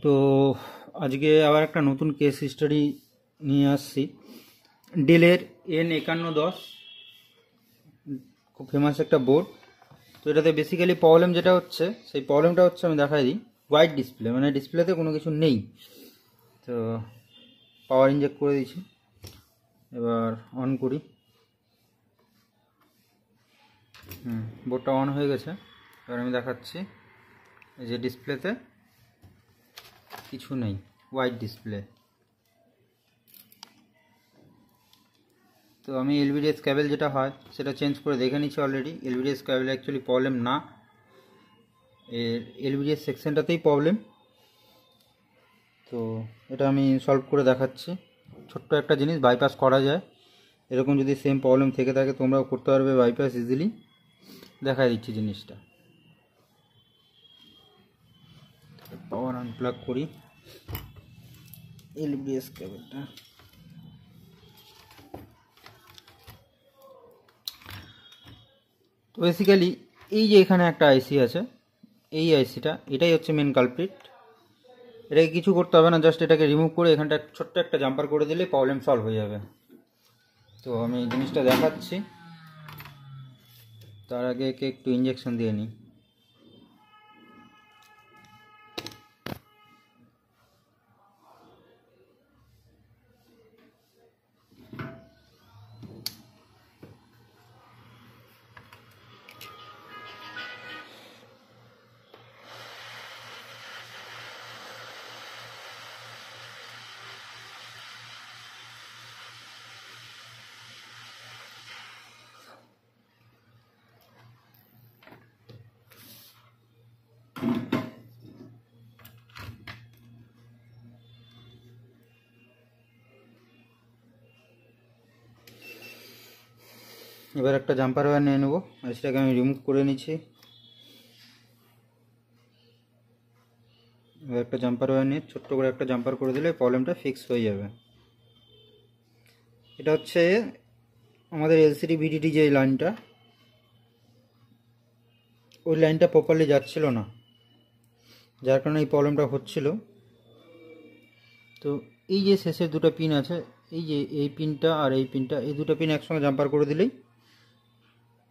তো আজকে আবার একটা নতুন কেস হিস্টোরি নিয়ে আসছি। ডেলের N5110 খুব ফেমাস একটা বোর্ড। তো এটাতে বেসিক্যালি প্রবলেম যেটা হচ্ছে, সেই প্রবলেমটা হচ্ছে, আমি দেখাই দিই, হোয়াইট ডিসপ্লে, মানে ডিসপ্লেতে কোনো কিছু নেই। তো পাওয়ার ইনজেক্ট করে দিয়েছি, এবার অন করি। বোর্ডটা অন হয়ে গেছে। এবার আমি দেখাচ্ছি, এই যে ডিসপ্লেতে কিছু নেই, হোয়াইট ডিসপ্লে। তো আমি এলভিডিএস ক্যাবেল যেটা হয় সেটা চেঞ্জ করে দেখে নিচ্ছি already. LVDS cable actually problem না, এর এলভিডিএস সেকশনটাতেই প্রবলেম। তো এটা আমি সলভ করে দেখাচ্ছি। ছোট্ট একটা জিনিস, বাইপাস করা যায়। এরকম যদি সেম প্রবলেম থেকে থাকে তোমরাও করতে পারবে বাইপাস ইজিলি। দেখাই দিচ্ছি জিনিসটা। পাওয়ার আনপ্লাগ করি এলভিডিএস ক্যাবেলটা। তো বেসিক্যালি এই যে এখানে একটা আইসি আছে, এই আইসিটা, এটাই হচ্ছে মেন কালপ্রিট। এটাকে কিছু করতে হবে না, জাস্ট এটাকে রিমুভ করে এখানটা ছোট্ট একটা জাম্পার করে দিলে প্রবলেম সলভ হয়ে যাবে। তো আমি এই জিনিসটা দেখাচ্ছি, তার আগে একে একটু ইঞ্জেকশন দিয়ে নিই। এবার একটা জাম্পার ওয়্যার নিয়ে নেবো, আর সেটাকে আমি রিমুভ করে নিচ্ছি। এবার একটা জাম্পার ওয়্যার নিয়ে ছোট্ট করে একটা জাম্পার করে দিলে প্রবলেমটা ফিক্স হয়ে যাবে। এটা হচ্ছে আমাদের এলসিডি ভিডিডি যে লাইনটা, ওই লাইনটা প্রপারলি যাচ্ছিল না, যার কারণে এই প্রবলেমটা হচ্ছিল। তো এই যে শেষের দুটো পিন আছে, এই যে এই পিনটা আর এই পিনটা, এই দুটো পিন একসঙ্গে জাম্পার করে দিলেই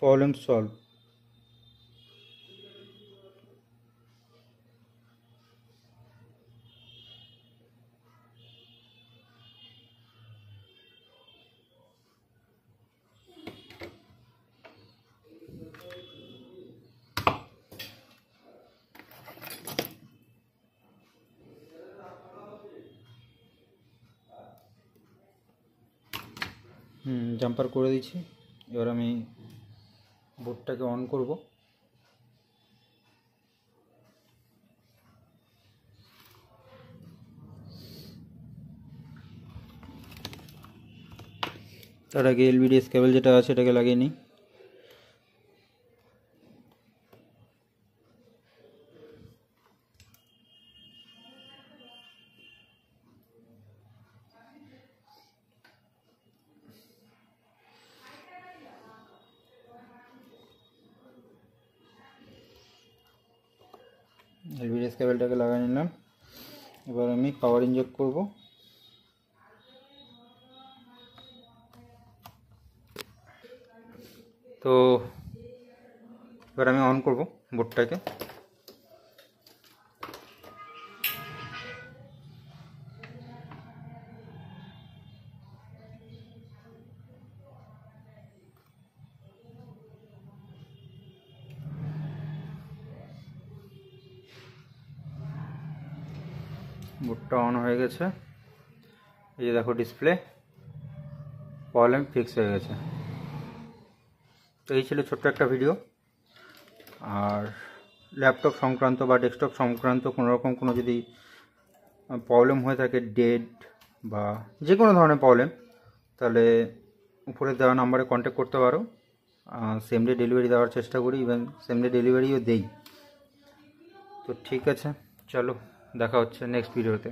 প্রবলেম সলভ। জাম্পার করে দিচ্ছি। এবার আমি বোর্ডটাকে অন করব। তার আগে এলভিডিএস কেবল যেটা আছে এটাকে লাগিয়ে নিই। এলভিডিএস কেবলটাকে লাগিয়ে নিলাম। এবার আমি পাওয়ার ইনজেক্ট করব। তো এবার আমি অন করব বোর্ডটাকে। বোর্ডটা অন হয়ে গেছে, এই যে দেখো ডিসপ্লে, প্রবলেম ফিক্স হয়ে গেছে। তো এই ছিল ছোট্ট একটা ভিডিও। আর ল্যাপটপ সংক্রান্ত বা ডেস্কটপ সংক্রান্ত কোনোরকম কোনো যদি প্রবলেম হয়ে থাকে, ডেড বা যে কোনো ধরনের প্রবলেম, তাহলে উপরে দেওয়া নাম্বারে কন্ট্যাক্ট করতে পারো। সেম ডে ডেলিভারি দেওয়ার চেষ্টা করি, ইভেন সেম ডে ডেলিভারিও দেই। তো ঠিক আছে, চলো দেখা হচ্ছে নেক্সট ভিডিওতে।